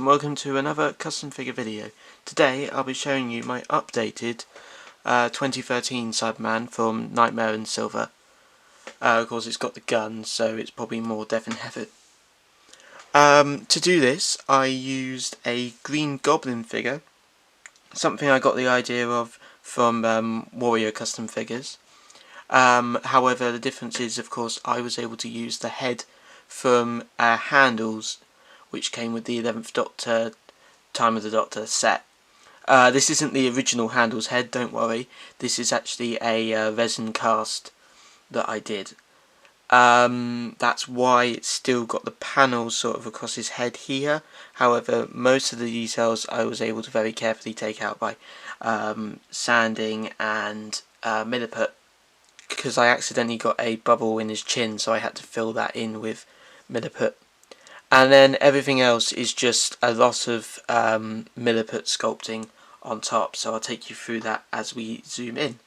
and welcome to another custom figure video. Today I'll be showing you my updated 2013 Cyberman from Nightmare and Silver. Of course it's got the gun, so it's probably more Death in Heaven. To do this I used a Green Goblin figure, something I got the idea of from Warrior Custom Figures. However, the difference is, of course, I was able to use the head from Handles, which came with the 11th Doctor, Time of the Doctor set. This isn't the original Handles head, don't worry. This is actually a resin cast that I did. That's why it's still got the panels sort of across his head here. However, most of the details I was able to very carefully take out by sanding and milliput, because I accidentally got a bubble in his chin, so I had to fill that in with milliput. And then everything else is just a lot of milliput sculpting on top, so I'll take you through that as we zoom in.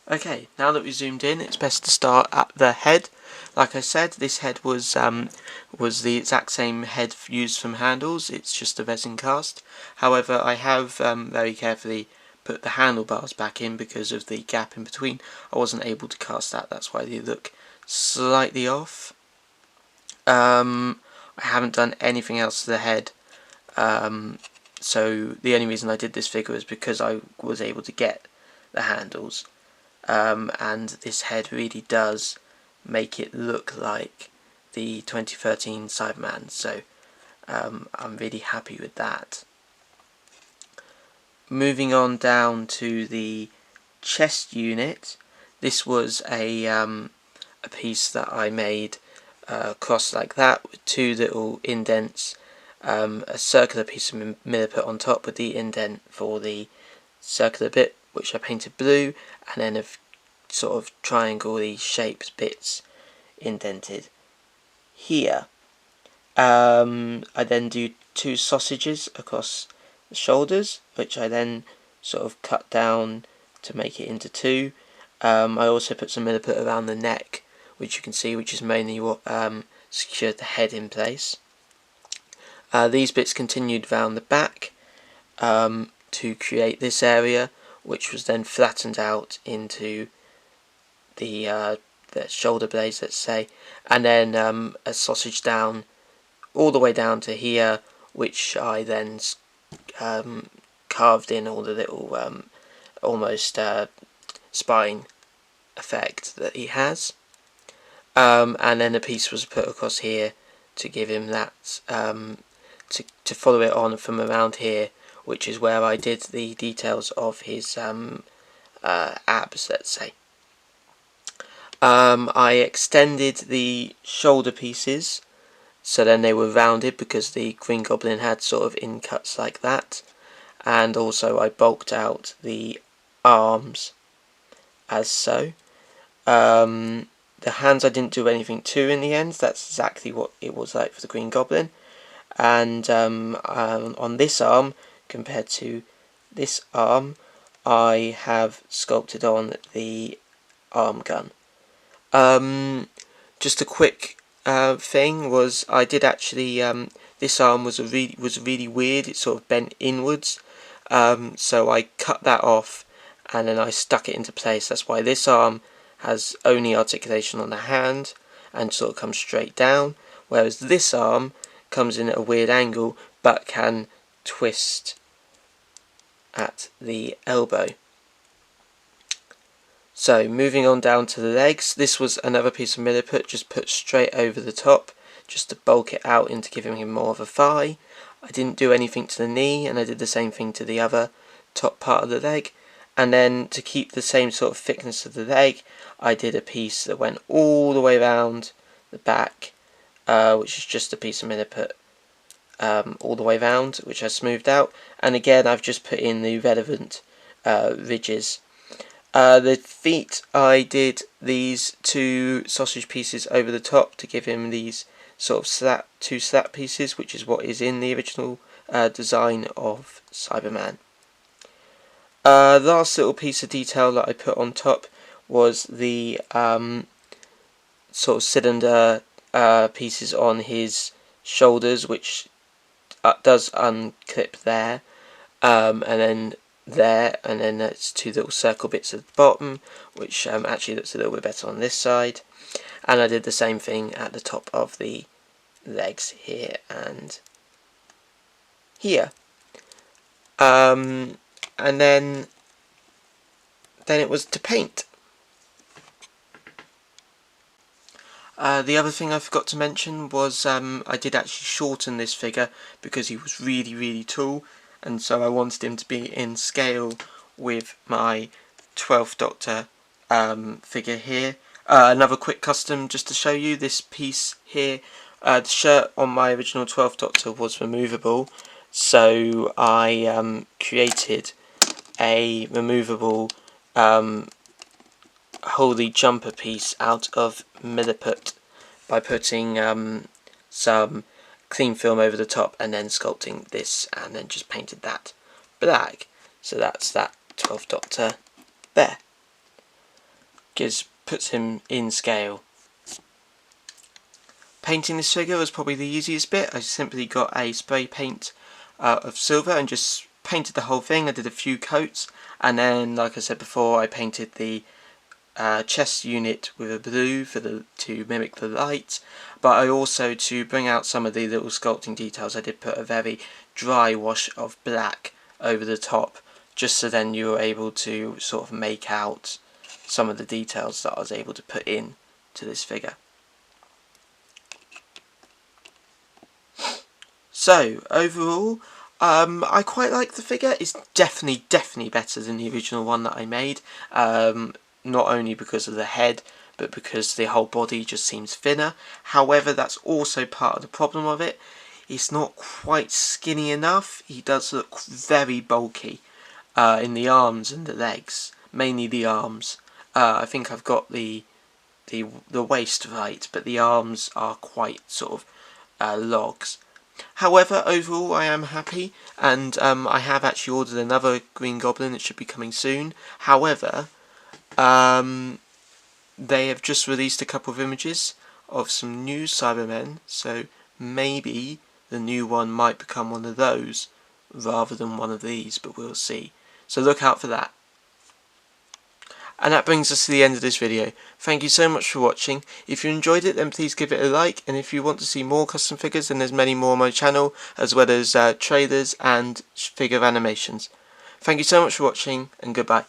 Okay, now that we've zoomed in, it's best to start at the head. Like I said, this head was the exact same head used from Handles, it's just a resin cast. However, I have very carefully put the handlebars back in because of the gap in between. I wasn't able to cast that, that's why they look slightly off. I haven't done anything else to the head, so the only reason I did this figure is because I was able to get the handles, and this head really does make it look like the 2013 Cyberman, so I'm really happy with that. Moving on down to the chest unit, this was a piece that I made crossed like that with two little indents, a circular piece of milliput on top with the indent for the circular bit, which I painted blue, and then a sort of triangle-y shaped bits indented here. I then do two sausages across the shoulders, which I then sort of cut down to make it into two. I also put some milliput around the neck, which you can see, which is mainly what secured the head in place. These bits continued round the back to create this area, which was then flattened out into the shoulder blades, let's say, and then a sausage down all the way down to here, which I then carved in all the little almost spine effect that he has, and then a piece was put across here to give him that to follow it on from around here, which is where I did the details of his abs, let's say. I extended the shoulder pieces so then they were rounded because the Green Goblin had sort of in cuts like that, and also I bulked out the arms as so. The hands I didn't do anything to in the end, that's exactly what it was like for the Green Goblin. And on this arm, compared to this arm, I have sculpted on the arm gun. Just a quick thing was I did actually this arm was really weird. It sort of bent inwards, so I cut that off and then I stuck it into place. That's why this arm has only articulation on the hand and sort of comes straight down, whereas this arm comes in at a weird angle but can twist at the elbow. So moving on down to the legs, this was another piece of milliput just put straight over the top just to bulk it out into giving him more of a thigh. I didn't do anything to the knee, and I did the same thing to the other top part of the leg. And then to keep the same sort of thickness of the leg, I did a piece that went all the way around the back, which is just a piece of milliput all the way around, which I smoothed out. And again, I've just put in the relevant ridges. The feet, I did these two sausage pieces over the top to give him these sort of two slat pieces, which is what is in the original design of Cyberman. The last little piece of detail that I put on top was the sort of cylinder pieces on his shoulders, which does unclip there, and then there, and then there's two little circle bits at the bottom, which actually looks a little bit better on this side. And I did the same thing at the top of the legs here and here. And then it was to paint. The other thing I forgot to mention was I did actually shorten this figure because he was really tall, and so I wanted him to be in scale with my 12th Doctor figure here. Another quick custom just to show you this piece here. The shirt on my original 12th Doctor was removable, so I created a removable holy jumper piece out of milliput by putting some clean film over the top and then sculpting this, and then just painted that black. So that's that 12th Doctor there. Puts him in scale. Painting this figure was probably the easiest bit. I simply got a spray paint of silver and just painted the whole thing. I did a few coats, and then, like I said before, I painted the chest unit with a blue to mimic the light, but I also, to bring out some of the little sculpting details, I did put a very dry wash of black over the top, just so then you were able to sort of make out some of the details that I was able to put in to this figure. So overall, I quite like the figure. It's definitely better than the original one that I made. Not only because of the head, but because the whole body just seems thinner. However, that's also part of the problem of it. It's not quite skinny enough. He does look very bulky in the arms and the legs, mainly the arms. I think I've got the waist right, but the arms are quite sort of logs. However, overall I am happy, and I have actually ordered another Green Goblin. It should be coming soon. However, they have just released a couple of images of some new Cybermen, so maybe the new one might become one of those rather than one of these, but we'll see. So look out for that. And that brings us to the end of this video. Thank you so much for watching. If you enjoyed it, then please give it a like, and if you want to see more custom figures, then there's many more on my channel, as well as trailers and figure animations. Thank you so much for watching, and goodbye.